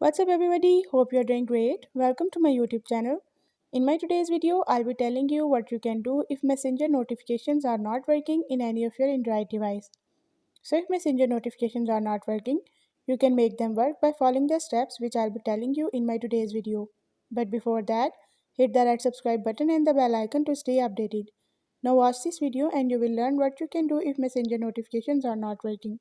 What's up everybody? Hope you're doing great. Welcome to my YouTube channel. In my today's video, I'll be telling you what you can do if Messenger notifications are not working in any of your Android device. So if Messenger notifications are not working, you can make them work by following the steps which I'll be telling you in my today's video. But before that, hit the red subscribe button and the bell icon to stay updated. Now watch this video and you will learn what you can do if Messenger notifications are not working.